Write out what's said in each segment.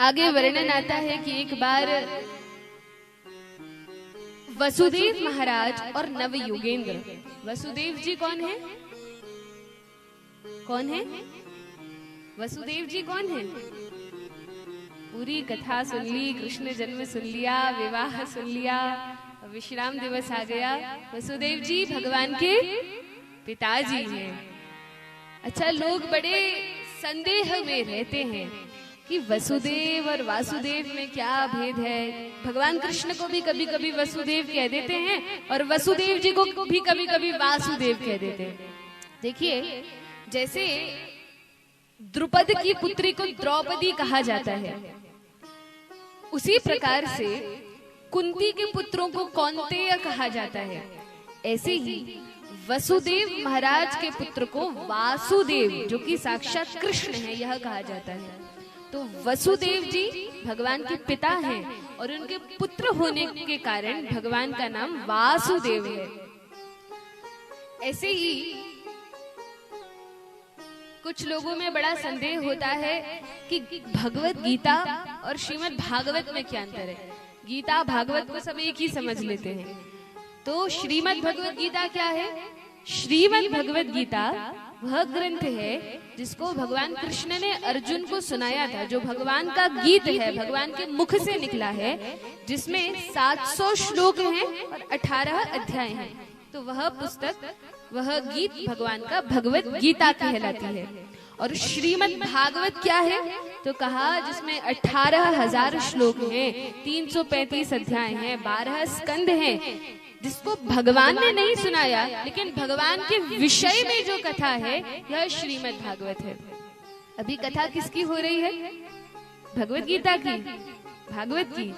आगे वर्णन आता है कि एक बार वसुदेव महाराज और नव योगेंद्र। वसुदेव जी कौन है? कौन है वसुदेव जी? कौन है? पूरी कथा सुन ली, कृष्ण जन्म सुन लिया, विवाह सुन लिया, विश्राम दिवस आ गया। वसुदेव जी भगवान के पिताजी हैं। अच्छा, लोग बड़े संदेह में रहते हैं कि वसुदेव और वासुदेव में क्या भेद है। भगवान कृष्ण को भी कभी कभी वसुदेव कह देते हैं और वसुदेव जी को भी कभी कभी वासुदेव कह देते हैं। देखिए, जैसे द्रुपद की पुत्री को द्रौपदी कहा जाता है, उसी प्रकार से कुंती के पुत्रों को कौन्तेय कहा जाता है। ऐसे ही वसुदेव महाराज के पुत्र को वासुदेव, जो कि साक्षात कृष्ण है, यह कहा जाता है। तो वसुदेव जी भगवान के पिता हैं और उनके पुत्र होने के कारण भगवान का नाम वासुदेव है। ऐसे ही कुछ लोगों में बड़ा संदेह होता है कि भगवत गीता और श्रीमद् भागवत में क्या अंतर है। गीता भागवत को सब एक ही समझ लेते हैं। तो श्रीमद् भगवत गीता क्या है? श्रीमद् भगवत गीता वह ग्रंथ है जिसको भगवान कृष्ण ने अर्जुन को सुनाया था, जो भगवान का गीत है, भगवान के मुख से निकला है, जिसमें 700 श्लोक हैं और 18 अध्याय हैं। तो वह पुस्तक, वह गीत भगवान का भगवत गीता कहलाती है। और श्रीमद् भागवत क्या है? तो कहा जिसमें 18,000 श्लोक हैं, 335 अध्याय हैं, 12 स्कंद हैं, जिसको भगवान ने नहीं सुनाया, लेकिन भगवान के विषय में जो कथा है यह श्रीमद् भागवत है। अभी कथा किसकी हो रही है? भगवत गीता की, भागवत की।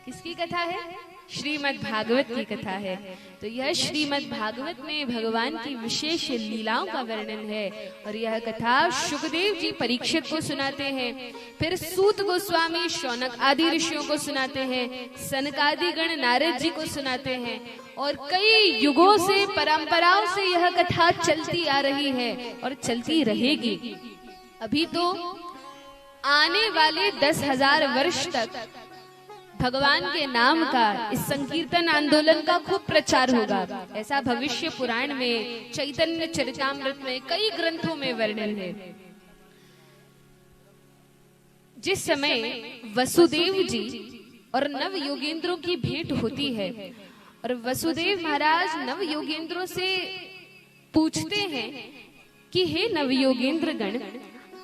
किसकी कथा है? श्रीमद् भागवत की कथा है। तो यह श्रीमद् भागवत में भगवान की विशेष लीलाओं का वर्णन है। और यह कथा शुकदेव जी परीक्षित को सुनाते हैं, फिर सूत गोस्वामी शौनक आदि ऋषियों को सुनाते हैं, सनकादि गण नारद जी को सुनाते हैं, और कई युगों से, परंपराओं से यह कथा चलती आ रही है और चलती रहेगी। अभी तो आने वाले 10,000 वर्ष तक भगवान के नाम का, इस संकीर्तन आंदोलन का खूब प्रचार होगा। ऐसा भविष्य पुराण में, चैतन्य चरितामृत में, कई ग्रंथों में वर्णन है। जिस समय वसुदेव जी और नव योगेंद्रों की भेंट होती है और वसुदेव महाराज नव योगेंद्रों से पूछते हैं कि हे नव योगेंद्र गण,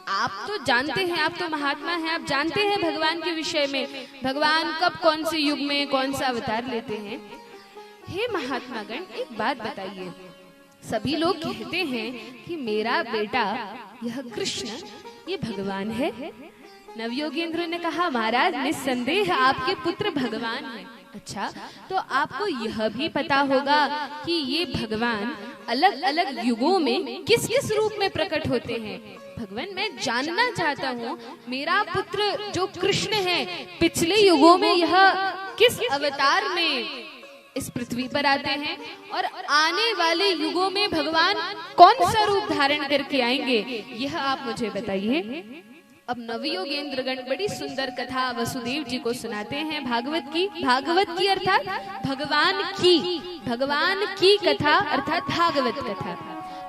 आप तो जानते हैं, आप तो महात्मा हैं, आप जानते हैं भगवान के विषय में, भगवान कब कौन से युग में कौन सा अवतार लेते हैं। हे महात्मा गण, एक बात बताइए, सभी लोग कहते हैं कि मेरा बेटा यह कृष्ण, ये भगवान है। नवयोगेंद्र ने कहा, महाराज निस्संदेह आपके पुत्र भगवान हैं। अच्छा, तो आपको यह भी पता होगा कि ये भगवान अलग अलग युगों में किस किस रूप में प्रकट होते हैं। भगवान, मैं जानना चाहता हूँ, मेरा पुत्र जो कृष्ण है, पिछले युगों में यह किस अवतार में इस पृथ्वी पर आते हैं और आने वाले युगों में भगवान कौन सा रूप धारण करके आएंगे, यह आप मुझे बताइए। अब नवयोगेंद्र गण बड़ी सुंदर कथा वसुदेव जी को सुनाते हैं भागवत की। भागवत की अर्थात भगवान की कथा अर्थात भागवत कथा।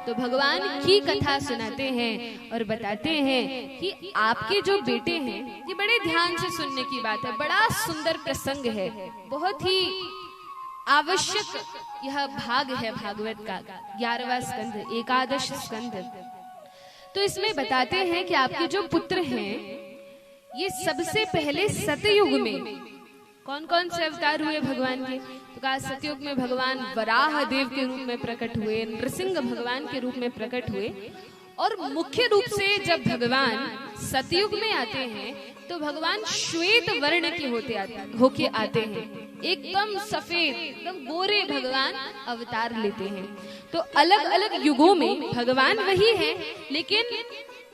तो भगवान की कथा सुनाते हैं और बताते हैं कि आपके जो बेटे हैं, ये बड़े ध्यान से सुनने की बात है, बड़ा सुंदर प्रसंग है, बहुत ही आवश्यक यह भाग है भागवत का, 11वां स्कंद, 11 स्कंद। तो इसमें बताते हैं कि आपके जो पुत्र हैं, ये सबसे पहले सतयुग में कौन कौन से अवतार हुए भगवान के? तो कहा सतयुग में भगवान वराह देव के रूप में प्रकट हुए, नृसिंह भगवान के रूप में प्रकट हुए। और मुख्य रूप से जब भगवान सतयुग में आते हैं तो भगवान श्वेत वर्ण के होके आते हैं, एकदम सफेद, एकदम गोरे भगवान अवतार लेते हैं। तो अलग अलग युगों में भगवान वही है, लेकिन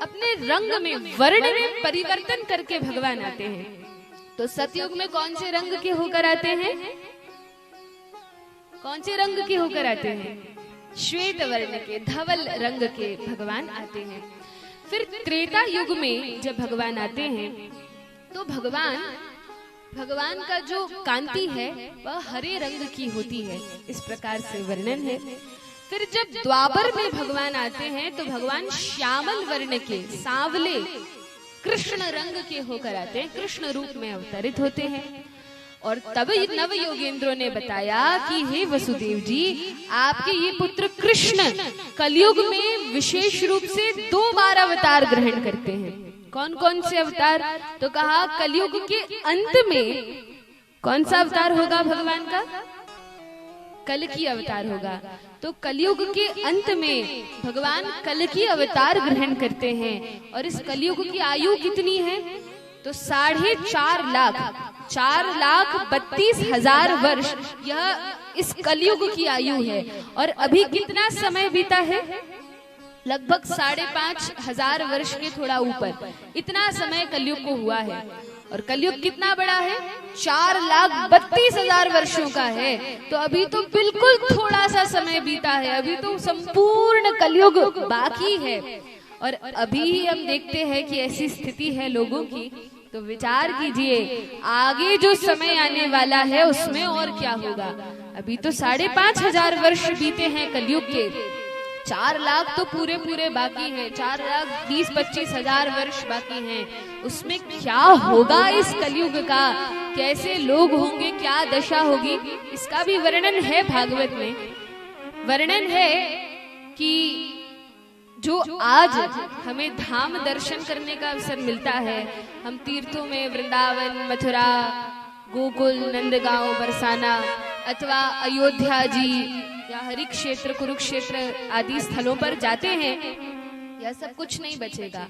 अपने रंग में, वर्ण में परिवर्तन करके भगवान आते हैं। तो सतयुग में कौन से रंग के होकर आते हैं? कौन से रंग के होकर आते हैं? श्वेत वर्ण के, धवल रंग के भगवान आते हैं। फिर त्रेता युग में जब भगवान आते हैं तो भगवान का जो कांति है वह हरे रंग की होती है, इस प्रकार से वर्णन है। फिर जब द्वापर में भगवान आते हैं तो भगवान श्यामल वर्ण के, सांवले कृष्ण रंग के होकर आते हैं, कृष्ण रूप में अवतरित होते हैं। और तब नव योगेंद्रों ने बताया कि हे वसुदेव जी, आपके ये पुत्र कृष्ण कलयुग में विशेष रूप से 2 बार अवतार ग्रहण करते हैं। कौन कौन से अवतार? तो कहा कलयुग के अंत में कौन सा अवतार होगा भगवान का? कल्कि अवतार होगा। तो कलयुग के अंत में भगवान कल्कि अवतार ग्रहण करते हैं। और इस कलयुग की आयु कितनी है? तो 4.5 लाख, 4,32,000 वर्ष यह इस कलयुग की आयु है। और अभी कितना समय बीता है? लगभग 5,500 वर्ष के थोड़ा ऊपर, इतना समय कलयुग को हुआ है। और कलयुग कितना बड़ा है? 4,32,000 वर्षों का है। तो अभी तो बिल्कुल थोड़ा सा समय बीता है, अभी तो संपूर्ण कलयुग बाकी है। और अभी ही हम देखते हैं कि ऐसी स्थिति है लोगों की, तो विचार कीजिए आगे जो समय आने वाला है उसमें और क्या होगा। अभी तो 5,500 वर्ष बीते हैं कलयुग के, 4 लाख तो पूरे बाकी हैं, 4,20,25,000 वर्ष बाकी हैं। उसमें क्या होगा इस कलयुग का, कैसे लोग होंगे, क्या दशा होगी, इसका भी वर्णन है भागवत में। वर्णन है कि जो आज हमें धाम दर्शन करने का अवसर मिलता है, हम तीर्थों में वृंदावन, मथुरा, गोकुल, नंदगांव, बरसाना अथवा अयोध्या जी या हरि क्षेत्र, कुरुक्षेत्र आदि स्थलों पर जाते हैं, यह सब कुछ नहीं बचेगा।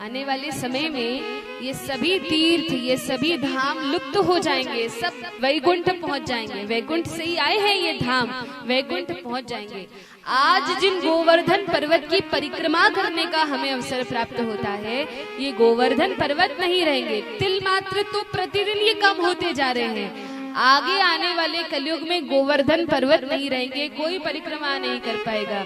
आने वाले समय में ये सभी तीर्थ, ये सभी धाम लुप्त हो जाएंगे, सब वैकुंठ पहुंच जाएंगे। वैकुंठ से ही आए हैं ये धाम, वैकुंठ पहुंच जाएंगे। आज जिन गोवर्धन पर्वत की परिक्रमा करने का हमें अवसर प्राप्त होता है, ये गोवर्धन पर्वत नहीं रहेंगे, तिल मात्र तो प्रतिदिन ये कम होते जा रहे हैं। आगे आने वाले कलयुग में गोवर्धन पर्वत नहीं रहेंगे, कोई परिक्रमा नहीं कर पाएगा।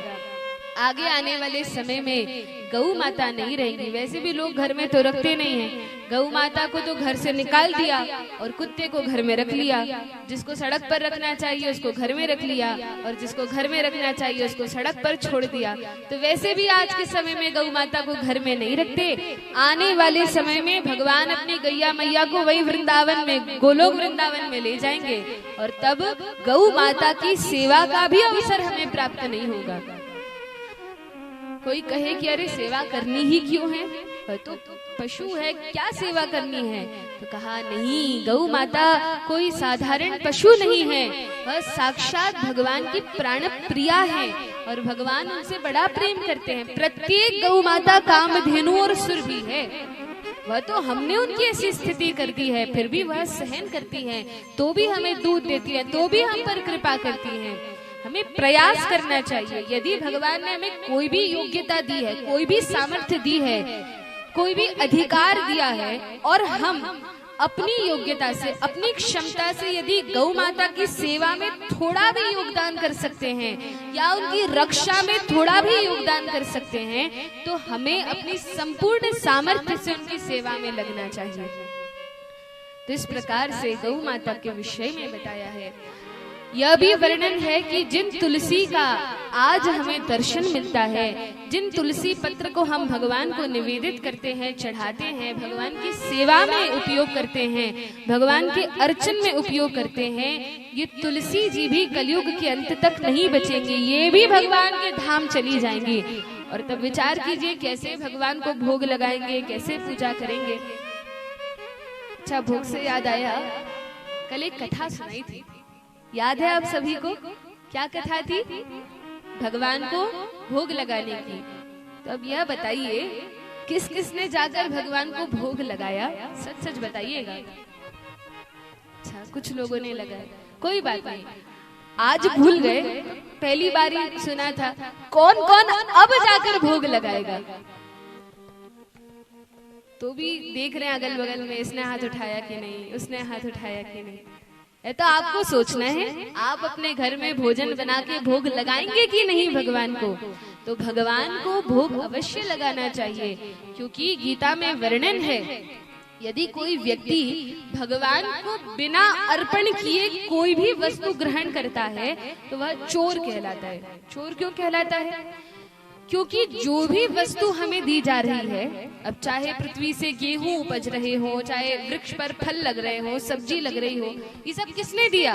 आगे आने वाले समय में गौ माता नहीं रहेंगी। वैसे भी लोग घर में तो रखते नहीं हैं, गौ माता को तो घर से निकाल दिया और कुत्ते को घर में रख लिया। जिसको सड़क पर रखना चाहिए उसको घर में रख लिया, और जिसको घर में रखना चाहिए उसको सड़क पर छोड़ दिया। तो वैसे भी आज के समय में गौ माता को घर में नहीं रखते। आने वाले समय में भगवान अपनी गैया मैया को वही वृंदावन में, गोलोक वृंदावन में ले जाएंगे, और तब गौ माता की सेवा का भी अवसर हमें प्राप्त नहीं होगा। कोई कहे कि अरे सेवा करनी ही क्यों है, वह तो पशु है, क्या सेवा करनी है? तो कहा नहीं, गौ माता कोई साधारण पशु नहीं है, वह साक्षात भगवान की प्राण प्रिया है और भगवान उनसे बड़ा प्रेम करते हैं। प्रत्येक गौ माता कामधेनु और सुरभि है। वह तो हमने उनकी ऐसी स्थिति कर दी है, फिर भी वह सहन करती है, तो भी हमें दूध देती है, तो भी हम पर कृपा करती है। हमें प्रयास करना चाहिए। यदि भगवान ने हमें कोई भी योग्यता दी है, कोई भी सामर्थ्य दी है, कोई भी अधिकार दिया है, और हम अपनी योग्यता से, अपनी क्षमता से यदि गौ माता की सेवा में थोड़ा भी योगदान कर सकते हैं या उनकी रक्षा में थोड़ा भी योगदान कर सकते हैं, तो हमें अपनी संपूर्ण सामर्थ्य से उनकी सेवा में लगना चाहिए। तो इस प्रकार से गौ माता के विषय में बताया है। यह भी वर्णन है कि जिन तुलसी का आज हमें दर्शन मिलता है, जिन तुलसी पत्र को हम भगवान को निवेदित करते हैं, चढ़ाते हैं, भगवान की सेवा में उपयोग करते हैं, भगवान के अर्चन में उपयोग करते हैं, ये तुलसी जी भी कलयुग के अंत तक नहीं बचेंगी, ये भी भगवान के धाम चली जाएंगी। और तब विचार कीजिए कैसे भगवान को भोग लगाएंगे, कैसे पूजा करेंगे। अच्छा, भोग से याद आया, कल एक कथा सुनाई थी, याद है आप सभी को? क्या कथा थी? भगवान को भोग लगाने की। तो अब यह बताइए किस किस ने जाकर भगवान को भोग लगाया? सच सच बताइएगा। अच्छा, कुछ लोगों ने लगाया, कोई बात नहीं, आज भूल गए, पहली बारी सुना था। कौन कौन अब जाकर भोग लगाएगा? तो भी देख रहे हैं अगल बगल में, इसने हाथ उठाया कि नहीं, उसने हाथ उठाया कि नहीं। ये तो आपको सोचना है, आप अपने घर में भोजन बना के भोग लगाएंगे कि नहीं भगवान को? तो भगवान को भोग अवश्य लगाना चाहिए, क्योंकि गीता में वर्णन है यदि कोई व्यक्ति भगवान को बिना अर्पण किए कोई भी वस्तु ग्रहण करता है तो वह चोर कहलाता है। चोर क्यों कहलाता है? क्योंकि जो भी वस्तु हमें दी जा रही है, अब चाहे पृथ्वी से गेहूं उपज रहे हो, चाहे वृक्ष पर फल लग रहे हो, सब्जी लग रही हो, ये सब किसने दिया?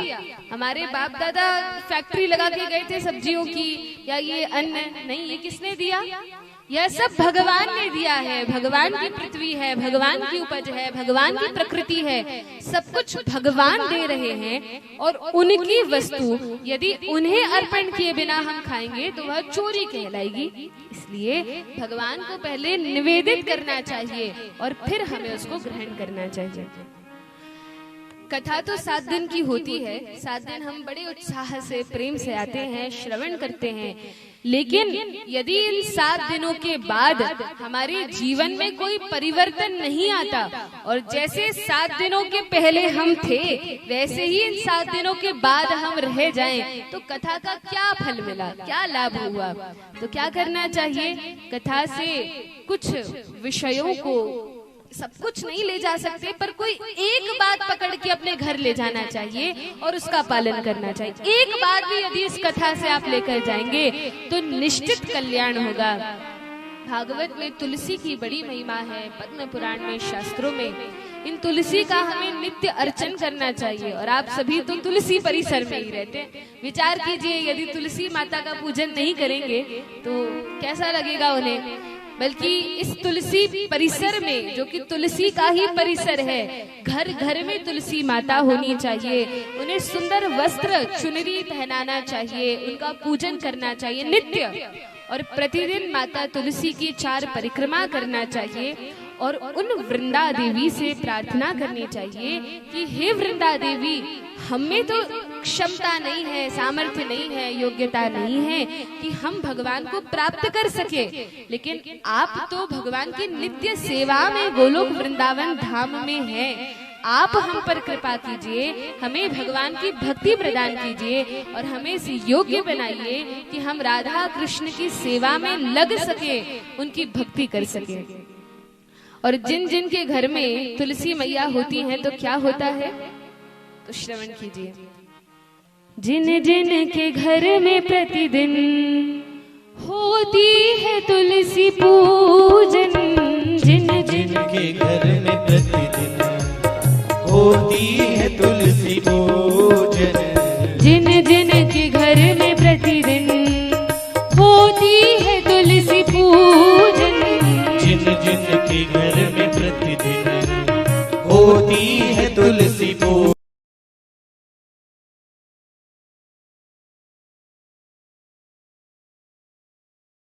हमारे बाप दादा फैक्ट्री लगा के गए थे सब्जियों की, या ये अन्न नहीं, ये किसने दिया? यह सब भगवान ने दिया है। भगवान की पृथ्वी है, भगवान की उपज है, भगवान की प्रकृति है, सब कुछ भगवान दे रहे हैं। और उनकी वस्तु यदि उन्हें अर्पण किए बिना हम खाएंगे तो वह चोरी कहलाएगी। इसलिए भगवान को पहले निवेदित करना चाहिए और फिर हमें उसको ग्रहण करना चाहिए। कथा तो 7 दिन की होती है। 7 दिन हम बड़े उत्साह से, प्रेम से आते हैं, श्रवण करते हैं। लेकिन यदि इन 7 दिनों के बाद हमारे जीवन में कोई परिवर्तन नहीं आता और जैसे 7 दिनों के पहले हम थे वैसे ही इन 7 दिनों के बाद हम रह जाएं, तो कथा का क्या फल मिला, क्या लाभ हुआ? तो क्या करना चाहिए? कथा से कुछ विषयों को, सब कुछ नहीं ले जा सकते, पर कोई एक बात पकड़ के अपने घर ले जाना चाहिए और उसका पालन करना चाहिए। एक बात भी यदि इस कथा से आप लेकर जाएंगे तो निश्चित कल्याण होगा। भागवत में तुलसी की बड़ी महिमा है, पद्म पुराण में, शास्त्रों में। इन तुलसी का हमें नित्य अर्चन करना चाहिए। और आप सभी तो तुलसी परिसर में ही रहते हैं। विचार कीजिए, यदि तुलसी माता का पूजन नहीं करेंगे तो कैसा लगेगा उन्हें? बल्कि इस तुलसी परिसर में, जो कि तुलसी का ही परिसर है, घर घर में तुलसी माता होनी चाहिए। उन्हें सुंदर वस्त्र, चुनरी पहनाना चाहिए, उनका पूजन करना चाहिए नित्य। और प्रतिदिन माता तुलसी की 4 परिक्रमा करना चाहिए और उन वृंदा देवी से प्रार्थना करनी चाहिए कि हे वृंदा देवी, हमें तो क्षमता नहीं है, सामर्थ्य नहीं है, योग्यता नहीं है कि हम भगवान को प्राप्त कर सके, लेकिन आप तो भगवान की नित्य सेवा में गोलोक वृंदावन धाम में हैं। आप हम पर कृपा कीजिए, हमें भगवान की भक्ति प्रदान कीजिए और हमें इस योग्य बनाइए कि हम राधा कृष्ण की सेवा में लग सके, उनकी भक्ति कर सके। और जिन जिन के घर में तुलसी मैया होती हैं तो क्या होता है, तो श्रवण कीजिए। जिन जिन के घर में प्रतिदिन होती है तुलसी पूजन, जिन जिन के घर में प्रतिदिन होती है तुलसी पूजन, जिन जिन के घर में प्रतिदिन होती है तुलसी पूजन, जिन जिन के घर में प्रतिदिन होती है तुलसी पूजन,